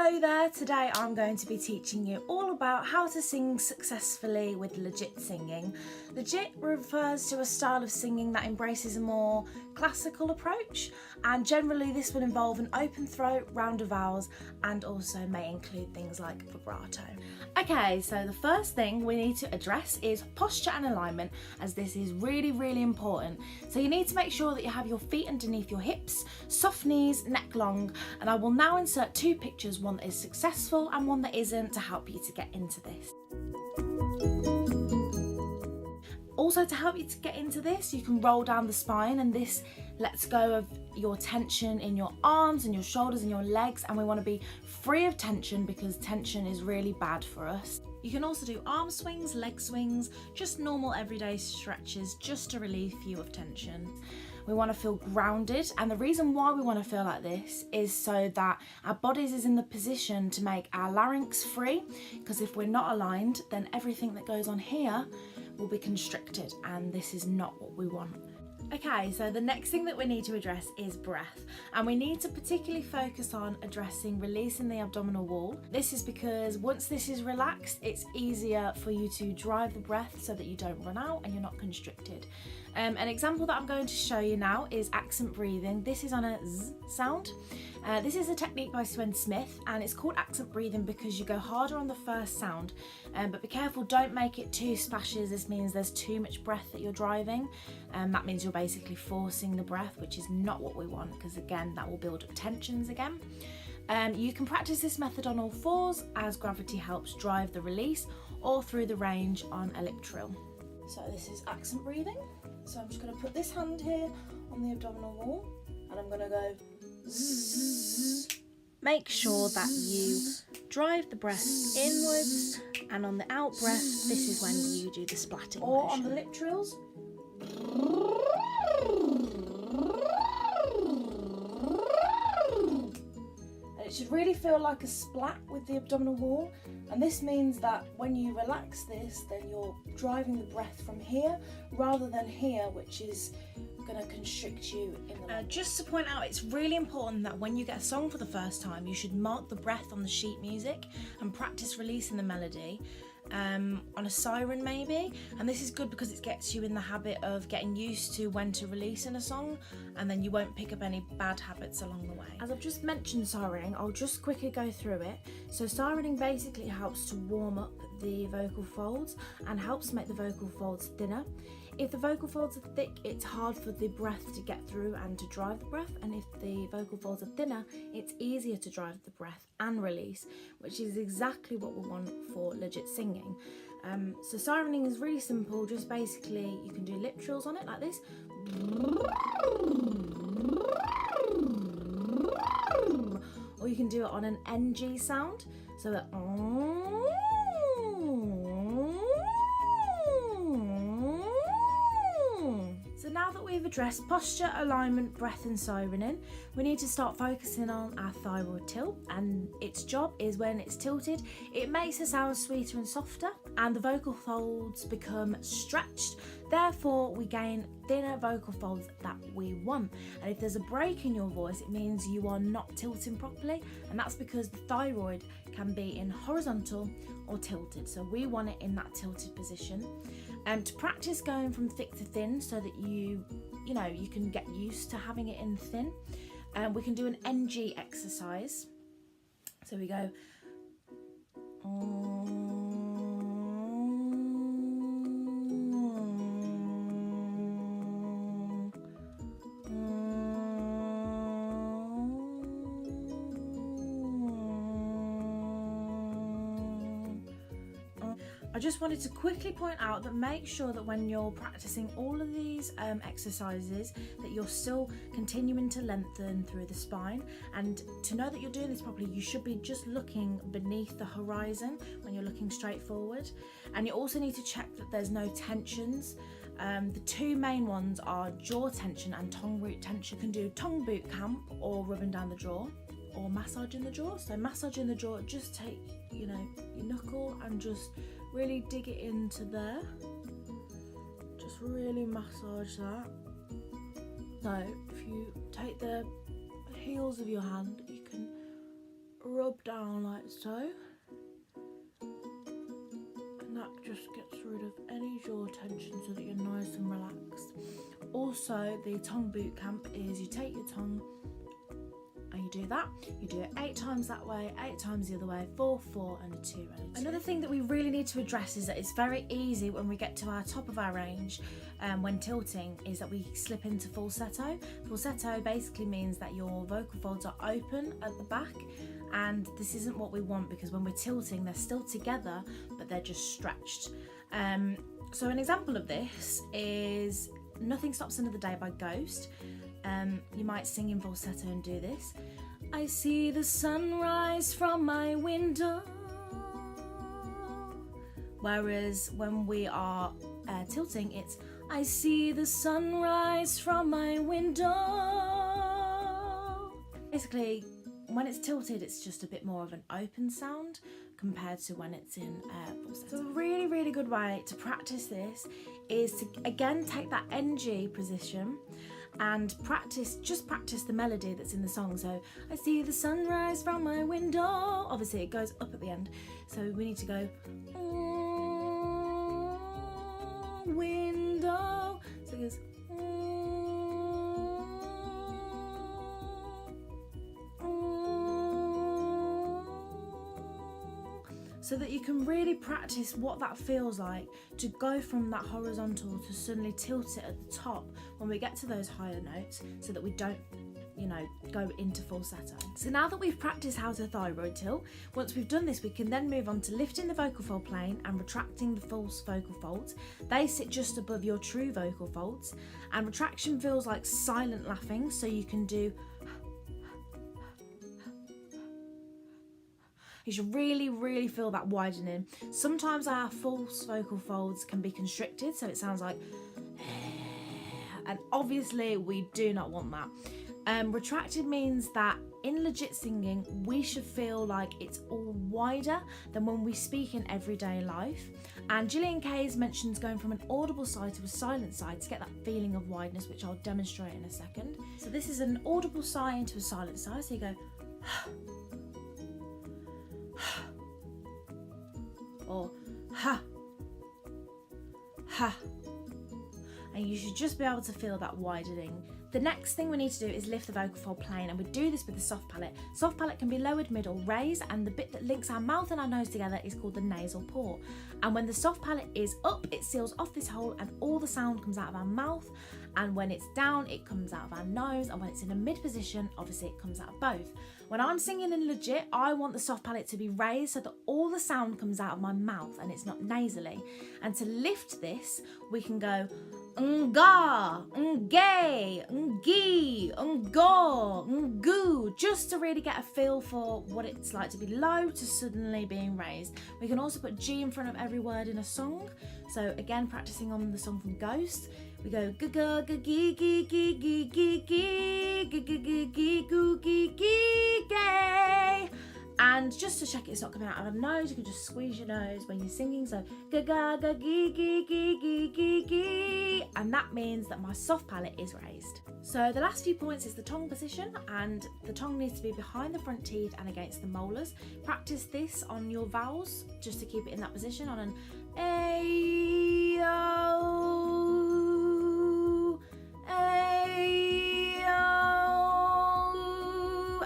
Hello there, today I'm going to be teaching you all about how to sing successfully with legit singing. Legit refers to a style of singing that embraces a more classical approach, and generally this will involve an open throat, round of vowels, and also may include things like vibrato. Okay, so the first thing we need to address is posture and alignment, as this is really important. So you need to make sure that you have your feet underneath your hips, soft knees, neck long, and I will now insert two pictures, one that is successful and one that isn't, to help you to get into this. Also, to help you to get into this, you can roll down the spine, and this lets go of your tension in your arms and your shoulders and your legs, and we want to be free of tension because tension is really bad for us. You can also do arm swings, leg swings, just normal everyday stretches just to relieve you of tension. We want to feel grounded, and the reason why we want to feel like this is so that our bodies is in the position to make our larynx free, because if we're not aligned, then everything that goes on here will be constricted, and this is not what we want. Okay, so the next thing that we need to address is breath, and we need to particularly focus on addressing releasing the abdominal wall. This is because once this is relaxed, it's easier for you to drive the breath so that you don't run out and you're not constricted. An example that I'm going to show you now is accent breathing. This is on a Z sound. This is a technique by Sven Smith, and it's called accent breathing because you go harder on the first sound, but be careful, don't make it too splashes. This means there's too much breath that you're driving, and that means you're basically forcing the breath, which is not what we want, because again that will build up tensions again. You can practice this method on all fours, as gravity helps drive the release, or through the range on a lip trill. So this is accent breathing. So I'm just going to put this hand here on the abdominal wall, and I'm going to go zzz. Make sure that you drive the breath inwards, and on the out breath, this is when you do the splatting or motion. on the lip trills. And it should really feel like a splat with the abdominal wall, and this means that when you relax this, then you're driving the breath from here rather than here, which is going to constrict you in the Just to point out, it's really important that when you get a song for the first time, you should mark the breath on the sheet music and practice releasing the melody on a siren maybe, and this is good because it gets you in the habit of getting used to when to release in a song, and then you won't pick up any bad habits along the way. As I've just mentioned sirening, I'll just quickly go through it. So sirening basically helps to warm up the vocal folds and helps make the vocal folds thinner. If the vocal folds are thick, it's hard for the breath to get through and to drive the breath, and if the vocal folds are thinner, it's easier to drive the breath and release, which is exactly what we want for legit singing. So sirening is really simple, just basically you can do lip trills on it like this, or you can do it on an NG sound, so that So now that we've addressed posture, alignment, breath and sirening, we need to start focusing on our thyroid tilt, and its job is when it's tilted, it makes the sound sweeter and softer, and the vocal folds become stretched. Therefore, we gain thinner vocal folds that we want. And if there's a break in your voice, it means you are not tilting properly, and that's because the thyroid can be in horizontal or tilted. So we want it in that tilted position. To practice going from thick to thin so that you can get used to having it in thin, we can do an NG exercise. So we go I just wanted to quickly point out that make sure that when you're practicing all of these exercises that you're still continuing to lengthen through the spine, and to know that you're doing this properly you should be just looking beneath the horizon when you're looking straight forward, and you also need to check that there's no tensions. The two main ones are jaw tension and tongue root tension. You can do tongue boot camp or rubbing down the jaw, or massaging the jaw. So massaging the jaw, just take your knuckle and just really dig it into there. Just really massage that. So if you take the heels of your hand, you can rub rub down like so. And that just gets rid of any jaw tension so that you're nice and relaxed. Also, the tongue boot camp is you take your tongue and you do that. You do it 8 times that way, 8 times the other way, 4, 4 and a 2 and a 2. Another thing that we really need to address is that it's very easy when we get to our top of our range when tilting is that we slip into falsetto. Falsetto basically means that your vocal folds are open at the back, and this isn't what we want because when we're tilting they're still together but they're just stretched. So an example of this is Nothing Stops Another Day by Ghost. You might sing in falsetto and do this. I see the sunrise from my window. Whereas when we are tilting, it's I see the sunrise from my window. Basically, when it's tilted, it's just a bit more of an open sound compared to when it's in falsetto. So a really, really good way to practice this is to, again, take that NG position and just practice the melody that's in the song. So I see the sunrise from my window. Obviously it goes up at the end, so we need to go window. So it goes so that you can really practice what that feels like to go from that horizontal to suddenly tilt it at the top when we get to those higher notes, so that we don't, go into falsetto. So now that we've practiced how to thyroid tilt, once we've done this, we can then move on to lifting the vocal fold plane and retracting the false vocal folds. They sit just above your true vocal folds, and retraction feels like silent laughing, so you can do. You should really, really feel that widening. Sometimes our false vocal folds can be constricted, so it sounds like, and obviously we do not want that. Retracted means that in legit singing, we should feel like it's all wider than when we speak in everyday life. And Gillian Kayes mentions going from an audible side to a silent side to get that feeling of wideness, which I'll demonstrate in a second. So this is an audible sigh into a silent sigh, so you go, or ha, ha, and you should just be able to feel that widening. The next thing we need to do is lift the vocal fold plane, and we do this with the soft palate. Soft palate can be lowered, mid or raised, and the bit that links our mouth and our nose together is called the nasal port. And when the soft palate is up, it seals off this hole and all the sound comes out of our mouth, and when it's down, it comes out of our nose, and when it's in a mid position, obviously it comes out of both. When I'm singing in legit, I want the soft palate to be raised so that all the sound comes out of my mouth and it's not nasally. And to lift this, we can go nga, ngay, ngi, ngo, ngoo, just to really get a feel for what it's like to be low to suddenly being raised. We can also put G in front of every word in a song. So again, practicing on the song from Ghost, we go g g g g g g g g g g g g g g g gay. And just to check it's not coming out of the nose, you can just squeeze your nose when you're singing. So ga ga ga gee gee gee gee gee gee, and that means that my soft palate is raised. So the last few points is the tongue position, and the tongue needs to be behind the front teeth and against the molars. Practice this on your vowels just to keep it in that position on an A O A O,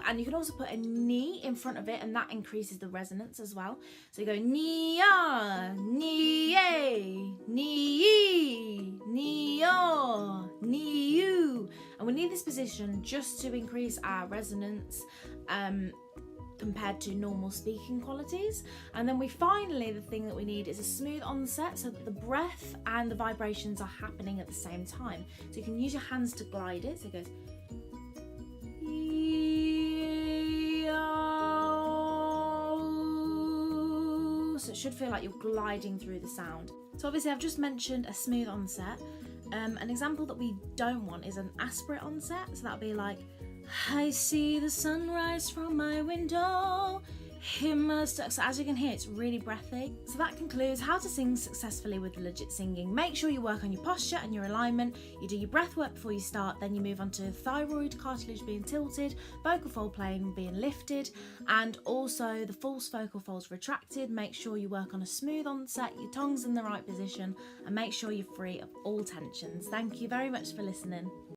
and you can also put a ni in front of it, and that increases the resonance as well. So you go ni-ya, ni-ye, ni-ye, ni-yo, ni-you. And we need this position just to increase our resonance compared to normal speaking qualities. And then the thing that we need is a smooth onset so that the breath and the vibrations are happening at the same time. So you can use your hands to glide it. So it goes so it should feel like you're gliding through the sound. So obviously I've just mentioned a smooth onset. An example that we don't want is an aspirate onset. So that'll be like, I see the sunrise from my window. Himmelstück. So as you can hear, it's really breathy. So that concludes how to sing successfully with legit singing. Make sure you work on your posture and your alignment. You do your breath work before you start, then you move on to thyroid cartilage being tilted, vocal fold plane being lifted, and also the false vocal folds retracted. Make sure you work on a smooth onset, your tongue's in the right position, and make sure you're free of all tensions. Thank you very much for listening.